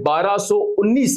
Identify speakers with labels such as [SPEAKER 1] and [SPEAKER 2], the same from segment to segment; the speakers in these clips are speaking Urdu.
[SPEAKER 1] 1219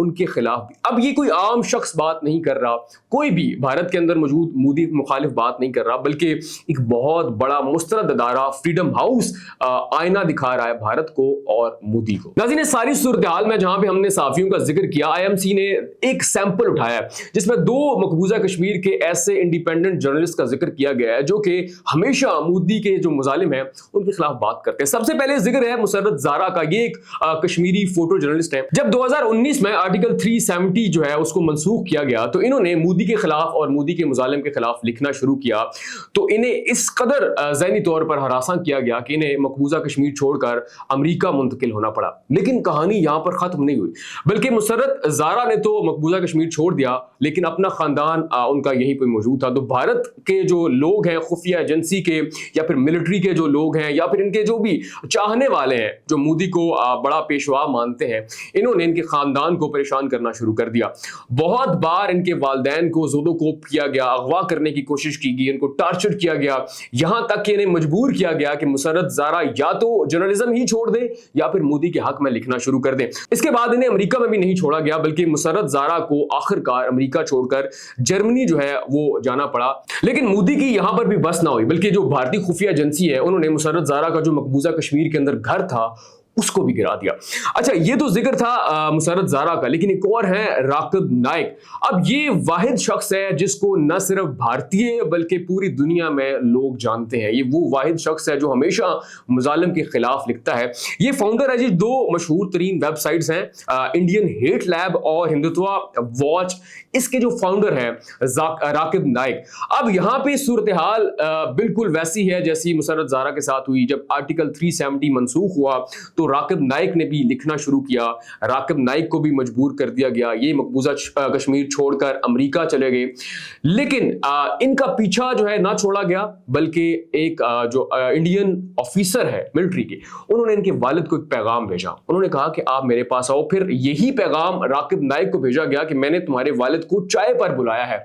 [SPEAKER 1] ان کے خلاف بھی. اب یہ کوئی عام شخص بات نہیں کر رہا, کوئی بھی بھارت کے اندر موجود مودی مخالف بات نہیں کر رہا, بلکہ ایک بہت بڑا مستند ادارہ فریڈم ہاؤس آئینہ دکھا رہا ہے بھارت کو اور مودی کو. ناظرین, ساری صورتحال میں جہاں پہ ہم نے صحافیوں کا ذکر کیا, آئی ایم سی نے ایک سیمپل اٹھایا ہے جس میں 2 مقبوضہ کشمیر کے ایسے انڈیپینڈنٹ جرنلسٹ کا ذکر کیا گیا ہے جو کہ ہمیشہ مودی کے جو مظالم ہیں ان کے خلاف بات کرتے ہیں. سب سے پہلے ذکر ہے مسرت زارا کا. یہ ایک کشمیری فوٹو جرنلسٹ ہے. جب 2019 میں آرٹیکل 370 جو ہے اس کو منسوخ کیا گیا تو انہوں نے مودی کے خلاف اور مودی کے مظالم کے خلاف لکھنا شروع کیا. تو انہیں اس قدر ذہنی طور پر ہراساں کیا گیا کہ انہیں مقبوضہ کشمیر چھوڑ کر امریکہ منتقل ہونا پڑا. لیکن کہانی یہاں پر ختم نہیں ہوئی, بلکہ مسرت زارا نے تو مقبوضہ کشمیر چھوڑ دیا, لیکن اپنا خاندان ان کا یہیں پہ موجود تھا. تو بھارت کے جو لوگ ہیں, خفیہ ایجنسی کے یا پھر ملٹری کے جو لوگ ہیں یا پھر ان کے جو بھی چاہنے والے ہیں جو مودی کو بڑا پیشوا مانتے ہیں, انہوں نے ان کے خاندان کو پریشان کرنا شروع کر دیا. بہت بار ان کے والدین کو زود و کوب کیا گیا, اغوا کرنے کی کوشش کی گئی, ان کو ٹارچر کیا گیا, یہاں تک کہ انہیں مجبور کیا گیا کہ مسرت زارا یا تو جرنلزم ہی چھوڑ دے یا پھر مودی کے حق میں لکھنا شروع کر دیں. اس کے بعد انہیں امریکہ میں بھی نہیں چھوڑا گیا, بلکہ مسرت زارا کو آخر کار امریکہ چھوڑ کر جرمنی جو ہے وہ جانا پڑا. لیکن مودی کی یہاں پر بھی بس نہ ہوئی, بلکہ جو بھارتی خفیہ ایجنسی ہے انہوں نے مسرت زارا کا جو مقبوضہ کشمیر کے اندر گھر تھا اس کو بھی گرا دیا. اچھا, یہ تو ذکر تھا مسرت زارا کا, لیکن ایک اور ہے راکب نائک. اب یہ واحد شخص ہے جس کو نہ صرف بھارتی بلکہ پوری دنیا میں لوگ جانتے ہیں. یہ وہ واحد شخص ہے جو ہمیشہ مظالم کے خلاف لکھتا ہے. یہ فاؤنڈر ہے جی 2 مشہور ترین ویب سائٹس ہیں, انڈین ہیٹ لیب اور ہندوتوا واچ. اس کے جو فاؤنڈر ہیں راکب نائک. اب یہاں پہ صورتحال بالکل ویسی ہے جیسی مسرت زارا کے ساتھ ہوئی. جب آرٹیکل 370 منسوخ ہوا تو راکب نائک نے بھی لکھنا شروع کیا. راکب نائک کو بھی مجبور کر دیا گیا, یہ مقبوضہ کشمیر چھوڑ کر امریکہ چلے گئے. لیکن ان کا پیچھا جو ہے نہ چھوڑا گیا, بلکہ ایک جو انڈین آفیسر ہے ملٹری کے, انہوں نے ان کے والد کو ایک پیغام بھیجا. انہوں نے کہا کہ آپ میرے پاس آؤ. پھر یہی پیغام راکب نائک کو بھیجا گیا کہ میں نے تمہارے والد کو چائے پر بلایا ہے.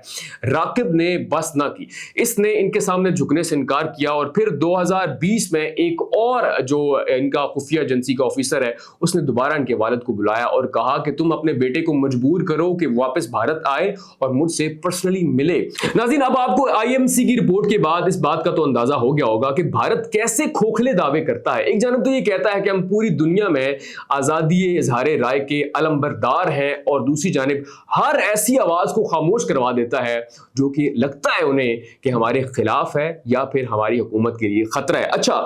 [SPEAKER 1] راکب نے بس نہ کی, اس نے ان کے سامنے جھکنے سے انکار کیا. اور پھر 2020 میں ایک اور جو ان کا خفیہ ایجنسی کا آفیسر ہے اس نے دوبارہ ان کے والد کو بلایا اور کہا کہ تم اپنے بیٹے کو مجبور کرو کہ واپس بھارت آئے اور مجھ سے پرسنلی ملے. ناظرین, اب آپ کو آئی ایم سی کی رپورٹ کے بعد اس بات کا تو اندازہ ہو گیا ہوگا کہ بھارت کیسے کھوکھلے دعوے کرتا ہے. ایک جانب تو یہ کہتا ہے کہ ہم پوری دنیا میں آزادی اظہار رائے کے علمبردار ہیں, اور دوسری جانب ہر ایسی آواز کو خاموش کروا دیتا ہے جو کہ لگتا ہے انہیں کہ ہمارے خلاف ہے یا پھر ہماری حکومت کے لیے خطرہ ہے. اچھا,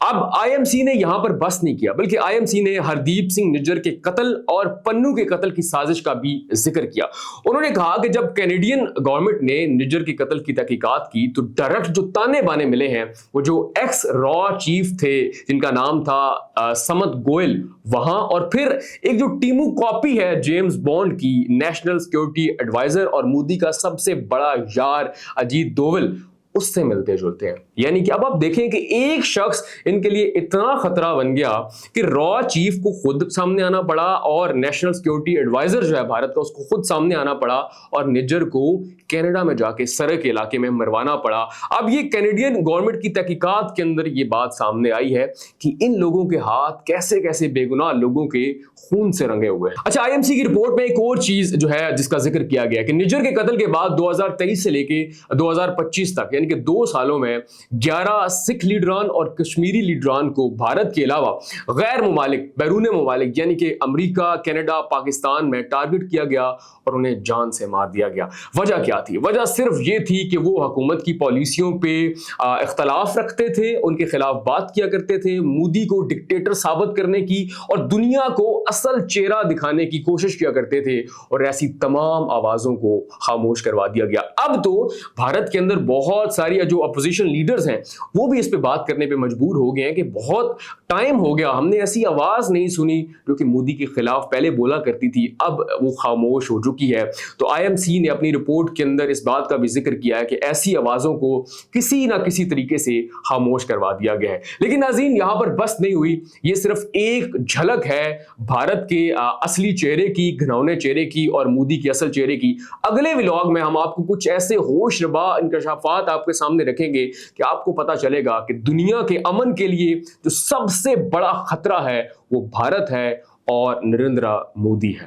[SPEAKER 1] اب آئی ایم سی نے یہاں پر بس نہیں کیا, بلکہ آئی ایم سی نے ہردیپ سنگھ نجر کے قتل اور پنو کے قتل کی سازش کا بھی ذکر کیا. انہوں نے کہا کہ جب کینیڈین گورنمنٹ نے نجر کے قتل کی تحقیقات کی تو ڈائریکٹ جو تانے بانے ملے ہیں وہ جو ایکس را چیف تھے جن کا نام تھا سمت گوئل وہاں, اور پھر ایک جو ٹیمو کاپی ہے جیمز بانڈ کی, نیشنل سیکیورٹی ایڈوائزر اور مودی کا سب سے بڑا یار اجیت دوول, اس سے ملتے جلتے ہیں. یعنی کہ اب آپ دیکھیں کہ ایک شخص ان کے لیے اتنا خطرہ بن گیا کہ را چیف کو خود سامنے آنا پڑا, اور نیشنل سیکیورٹی ایڈوائزر جو ہے بھارت کا اس کو خود سامنے آنا پڑا, اور نجر کو کینیڈا میں جا کے سرک علاقے میں مروانا پڑا. اب یہ کینیڈین گورنمنٹ کی تحقیقات کے اندر یہ بات سامنے آئی ہے کہ ان لوگوں کے ہاتھ کیسے کیسے بے گناہ لوگوں کے خون سے رنگے ہوئے ہیں. اچھا, آئی ایم سی کی رپورٹ میں ایک اور چیز جو ہے جس کا ذکر کیا گیا کہ نجر کے قتل کے بعد 2023 سے لے کے 2025 تک یعنی کہ 2 سالوں میں 11 سکھ لیڈران اور کشمیری لیڈران کو بھارت کے علاوہ غیر ممالک بیرون ممالک یعنی کہ امریکہ, کینیڈا, پاکستان میں ٹارگٹ کیا گیا اور انہیں جان سے مار دیا گیا. وجہ کیا تھی؟ وجہ صرف یہ تھی کہ وہ حکومت کی پالیسیوں پہ اختلاف رکھتے تھے, ان کے خلاف بات کیا کرتے تھے, مودی کو ڈکٹیٹر ثابت کرنے کی اور دنیا کو اصل چہرہ دکھانے کی کوشش کیا کرتے تھے, اور ایسی تمام آوازوں کو خاموش کروا دیا گیا. اب تو بھارت کے اندر بہت ساری جو اپوزیشن لیڈرز ہیں وہ بھی اس پہ بات کرنے پہ مجبور ہو گئے ہیں کہ بہت ٹائم ہو گیا, ہم نے ایسی آواز نہیں سنی جو کہ مودی کے خلاف پہلے بولا کرتی تھی, اب وہ خاموش ہو چکی ہے. تو آئی ایم سی نے اپنی رپورٹ کے اندر اس بات کا بھی ذکر کیا ہے کہ ایسی آوازوں کو کسی نہ کسی طریقے سے خاموش کروا دیا گیا ہے. لیکن ناظرین, یہاں پر بس نہیں ہوئی, یہ صرف ایک جھلک ہے بھارت کے اصلی چہرے کی, گھنونے چہرے کی اور مودی کے اصل چہرے کی. اگلے ولاگ میں ہم آپ کو کچھ ایسے ہوش ربا انکشافات آپ کے سامنے رکھیں گے کہ آپ کو پتا چلے گا کہ دنیا کے امن کے لیے جو سب سے بڑا خطرہ ہے وہ بھارت ہے اور نریندر مودی ہے.